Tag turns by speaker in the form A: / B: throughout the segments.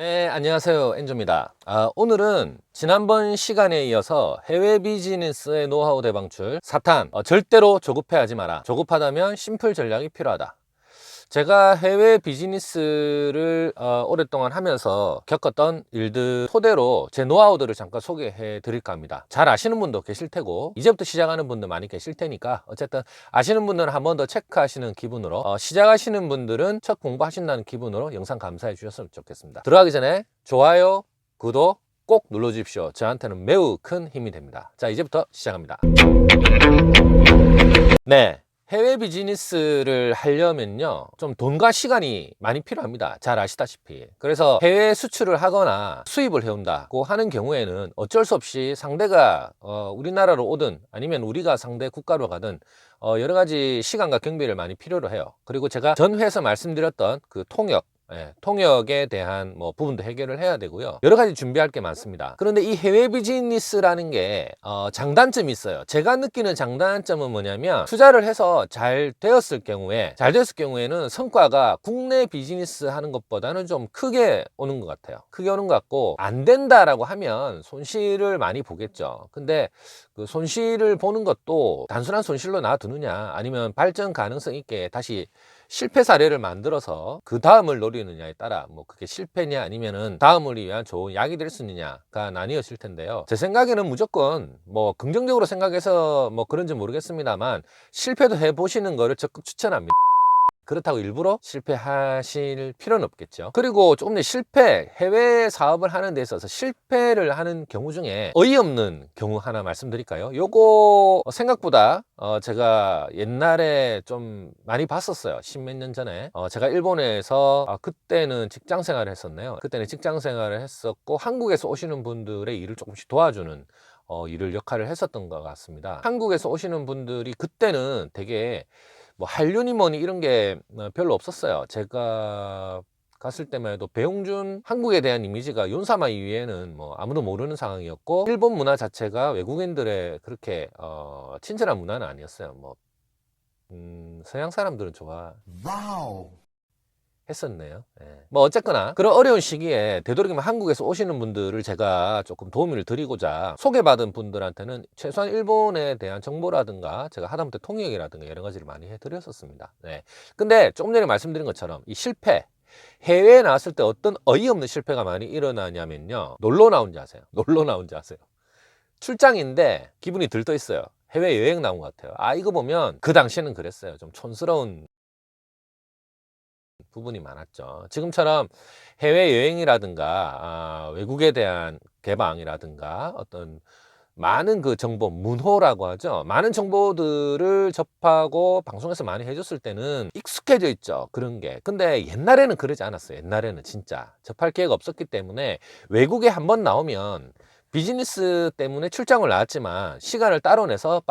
A: 네, 안녕하세요. 엔조입니다. 오늘은 지난번 시간에 이어서 해외 비즈니스의 노하우 대방출 4탄 절대로 조급해하지 마라. 조급하다면 심플 전략이 필요하다. 제가 해외 비즈니스를 오랫동안 하면서 겪었던 일들 토대로 제 노하우들을 잠깐 소개해 드릴까 합니다. 잘 아시는 분도 계실 테고 이제부터 시작하는 분들 많이 계실 테니까 어쨌든 아시는 분들은 한 번 더 체크하시는 기분으로 시작하시는 분들은 첫 공부하신다는 기분으로 영상 감사해 주셨으면 좋겠습니다. 들어가기 전에 좋아요, 구독 꼭 눌러주십시오. 저한테는 매우 큰 힘이 됩니다. 자, 이제부터 시작합니다. 네. 해외 비즈니스를 하려면요, 좀 돈과 시간이 많이 필요합니다. 잘 아시다시피. 그래서 해외 수출을 하거나 수입을 해온다고 하는 경우에는 어쩔 수 없이 상대가 우리나라로 오든 아니면 우리가 상대 국가로 가든 여러 가지 시간과 경비를 많이 필요로 해요. 그리고 제가 전회에서 말씀드렸던 그 통역에 대한 부분도 해결을 해야 되고요. 여러 가지 준비할 게 많습니다. 그런데 이 해외 비즈니스라는 게 장단점이 있어요. 제가 느끼는 장단점은 뭐냐면 투자를 해서 잘 되었을 경우에는 성과가 국내 비즈니스 하는 것보다는 좀 크게 오는 것 같아요. 크게 오는 것 같고, 안 된다라고 하면 손실을 많이 보겠죠. 근데 그 손실을 보는 것도 단순한 손실로 놔두느냐 아니면 발전 가능성 있게 다시 실패 사례를 만들어서 그 다음을 노리느냐에 따라 그게 실패냐 아니면은 다음을 위한 좋은 약이 될 수 있느냐가 나뉘어질 텐데요. 제 생각에는 무조건 긍정적으로 생각해서 그런지 모르겠습니다만 실패도 해보시는 거를 적극 추천합니다. 그렇다고 일부러 실패하실 필요는 없겠죠. 그리고 조금 더 해외 사업을 하는 데 있어서 실패를 하는 경우 중에 어이없는 경우 하나 말씀드릴까요? 요거 생각보다 제가 옛날에 좀 많이 봤었어요. 십몇 년 전에 제가 일본에서 그때는 직장 생활을 했었네요. 그때는 직장 생활을 했었고 한국에서 오시는 분들의 일을 조금씩 도와주는 일을 역할을 했었던 것 같습니다. 한국에서 오시는 분들이 그때는 되게 한류니 뭐니 이런 게 별로 없었어요. 제가 갔을 때만 해도 배용준 한국에 대한 이미지가 윤사마 이외에는 아무도 모르는 상황이었고, 일본 문화 자체가 외국인들의 그렇게 친절한 문화는 아니었어요. 서양 사람들은 좋아 했었네요. 어쨌거나 그런 어려운 시기에 되도록이면 한국에서 오시는 분들을 제가 조금 도움을 드리고자 소개받은 분들한테는 최소한 일본에 대한 정보라든가 제가 하다못해 통역이라든가 여러 가지를 많이 해드렸었습니다. 근데 조금 전에 말씀드린 것처럼 이 실패, 해외에 나왔을 때 어떤 어이없는 실패가 많이 일어나냐면요, 놀러 나온지 아세요? 놀러 나온지 아세요? 출장인데 기분이 들떠 있어요. 해외여행 나온 것 같아요. 이거 보면 그 당시에는 그랬어요. 좀 촌스러운 부분이 많았죠. 지금처럼 해외여행이라든가 외국에 대한 개방이라든가 어떤 많은 그 정보, 문호라고 하죠. 많은 정보들을 접하고 방송에서 많이 해줬을 때는 익숙해져 있죠. 그런 게. 근데 옛날에는 그러지 않았어요. 옛날에는 진짜 접할 기회가 없었기 때문에 외국에 한번 나오면 비즈니스 때문에 출장을 나왔지만 시간을 따로 내서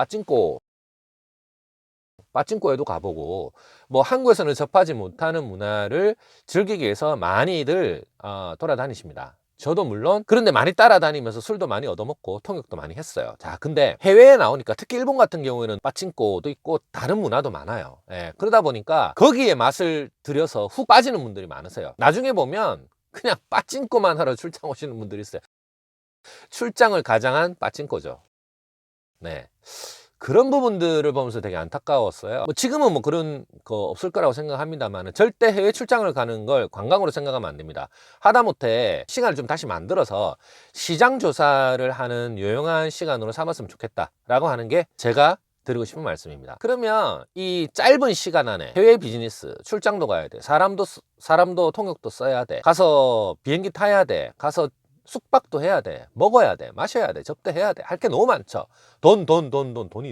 A: 빠찡코에도 가보고 한국에서는 접하지 못하는 문화를 즐기기 위해서 많이들 돌아다니십니다. 저도 물론 그런데 많이 따라다니면서 술도 많이 얻어먹고 통역도 많이 했어요. 자, 근데 해외에 나오니까 특히 일본 같은 경우에는 빠찡코도 있고 다른 문화도 많아요. 그러다 보니까 거기에 맛을 들여서 훅 빠지는 분들이 많으세요. 나중에 보면 그냥 빠찡코만 하러 출장 오시는 분들이 있어요. 출장을 가장한 빠찡코죠. 그런 부분들을 보면서 되게 안타까웠어요. 지금은 그런 거 없을 거라고 생각합니다만 절대 해외 출장을 가는 걸 관광으로 생각하면 안 됩니다. 하다못해 시간을 좀 다시 만들어서 시장 조사를 하는 유용한 시간으로 삼았으면 좋겠다라고 하는 게 제가 드리고 싶은 말씀입니다. 그러면 이 짧은 시간 안에 해외 비즈니스 출장도 가야 돼. 사람도 통역도 써야 돼. 가서 비행기 타야 돼. 가서 숙박도 해야 돼. 먹어야 돼. 마셔야 돼. 접대해야 돼. 할 게 너무 많죠. 돈이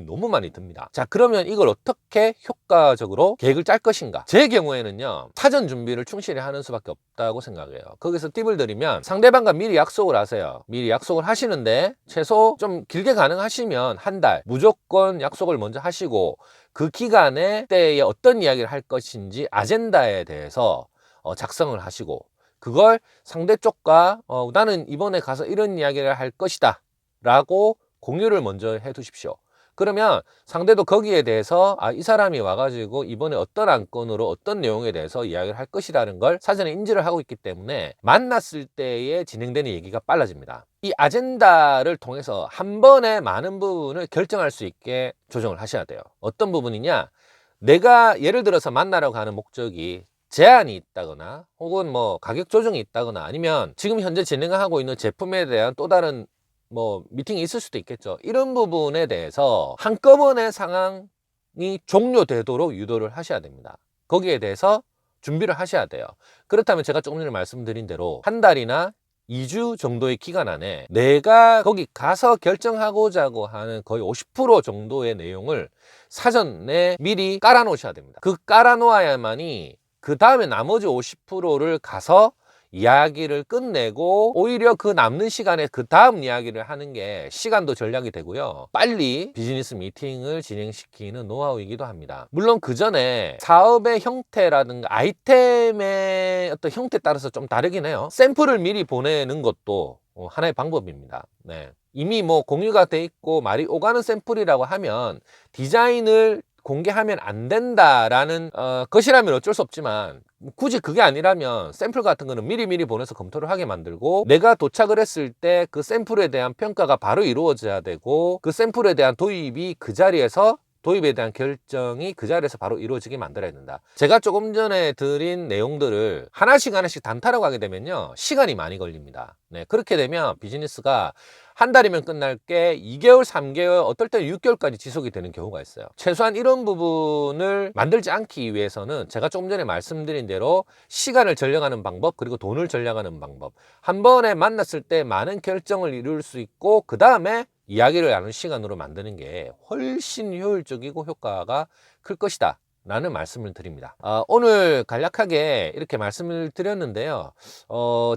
A: 너무 많이 듭니다. 자, 그러면 이걸 어떻게 효과적으로 계획을 짤 것인가? 제 경우에는요, 사전 준비를 충실히 하는 수밖에 없다고 생각해요. 거기서 팁을 드리면 상대방과 미리 약속을 하세요. 미리 약속을 하시는데 최소 좀 길게 가능하시면 한 달 무조건 약속을 먼저 하시고 그 기간에 때에 어떤 이야기를 할 것인지 아젠다에 대해서 작성을 하시고 그걸 상대 쪽과 나는 이번에 가서 이런 이야기를 할 것이다 라고 공유를 먼저 해 두십시오. 그러면 상대도 거기에 대해서 이 사람이 와가지고 이번에 어떤 안건으로 어떤 내용에 대해서 이야기를 할 것이라는 걸 사전에 인지를 하고 있기 때문에 만났을 때에 진행되는 얘기가 빨라집니다. 이 아젠다를 통해서 한 번에 많은 부분을 결정할 수 있게 조정을 하셔야 돼요. 어떤 부분이냐? 내가 예를 들어서 만나러 가는 목적이 제한이 있다거나 혹은 뭐 가격 조정이 있다거나 아니면 지금 현재 진행하고 있는 제품에 대한 또 다른 뭐 미팅이 있을 수도 있겠죠. 이런 부분에 대해서 한꺼번에 상황이 종료되도록 유도를 하셔야 됩니다. 거기에 대해서 준비를 하셔야 돼요. 그렇다면 제가 조금 전에 말씀드린 대로 한 달이나 2주 정도의 기간 안에 내가 거기 가서 결정하고자 하는 거의 50% 정도의 내용을 사전에 미리 깔아 놓으셔야 됩니다. 그 깔아 놓아야만이 그 다음에 나머지 50%를 가서 이야기를 끝내고 오히려 그 남는 시간에 그 다음 이야기를 하는 게 시간도 절약이 되고요. 빨리 비즈니스 미팅을 진행시키는 노하우이기도 합니다. 물론 그 전에 사업의 형태라든가 아이템의 어떤 형태에 따라서 좀 다르긴 해요. 샘플을 미리 보내는 것도 하나의 방법입니다. 네. 이미 뭐 공유가 돼 있고 말이 오가는 샘플이라고 하면 디자인을 공개하면 안 된다라는 것이라면 어쩔 수 없지만 굳이 그게 아니라면 샘플 같은 거는 미리 보내서 검토를 하게 만들고 내가 도착을 했을 때 그 샘플에 대한 평가가 바로 이루어져야 되고 그 샘플에 대한 도입이 그 자리에서 도입에 대한 결정이 그 자리에서 바로 이루어지게 만들어야 된다. 제가 조금 전에 드린 내용들을 하나씩 단타로 가게 되면요 시간이 많이 걸립니다. 네, 그렇게 되면 비즈니스가 한 달이면 끝날 게 2개월, 3개월, 어떨 때는 6개월까지 지속이 되는 경우가 있어요. 최소한 이런 부분을 만들지 않기 위해서는 제가 조금 전에 말씀드린 대로 시간을 절약하는 방법, 그리고 돈을 절약하는 방법, 한 번에 만났을 때 많은 결정을 이룰 수 있고 그 다음에 이야기를 나눈 시간으로 만드는 게 훨씬 효율적이고 효과가 클 것이다 라는 말씀을 드립니다. 오늘 간략하게 이렇게 말씀을 드렸는데요.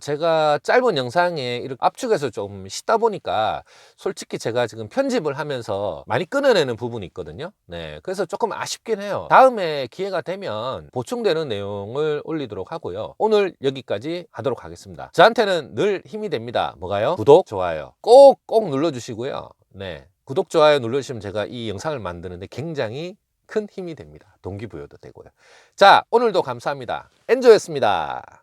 A: 제가 짧은 영상에 이렇게 압축해서 좀 싣다 보니까 솔직히 제가 지금 편집을 하면서 많이 끊어내는 부분이 있거든요. 네, 그래서 조금 아쉽긴 해요. 다음에 기회가 되면 보충되는 내용을 올리도록 하고요. 오늘 여기까지 하도록 하겠습니다. 저한테는 늘 힘이 됩니다. 뭐가요? 구독, 좋아요 꼭 눌러주시고요. 네, 구독, 좋아요 눌러주시면 제가 이 영상을 만드는데 굉장히 큰 힘이 됩니다. 동기부여도 되고요. 자, 오늘도 감사합니다. 엔조였습니다.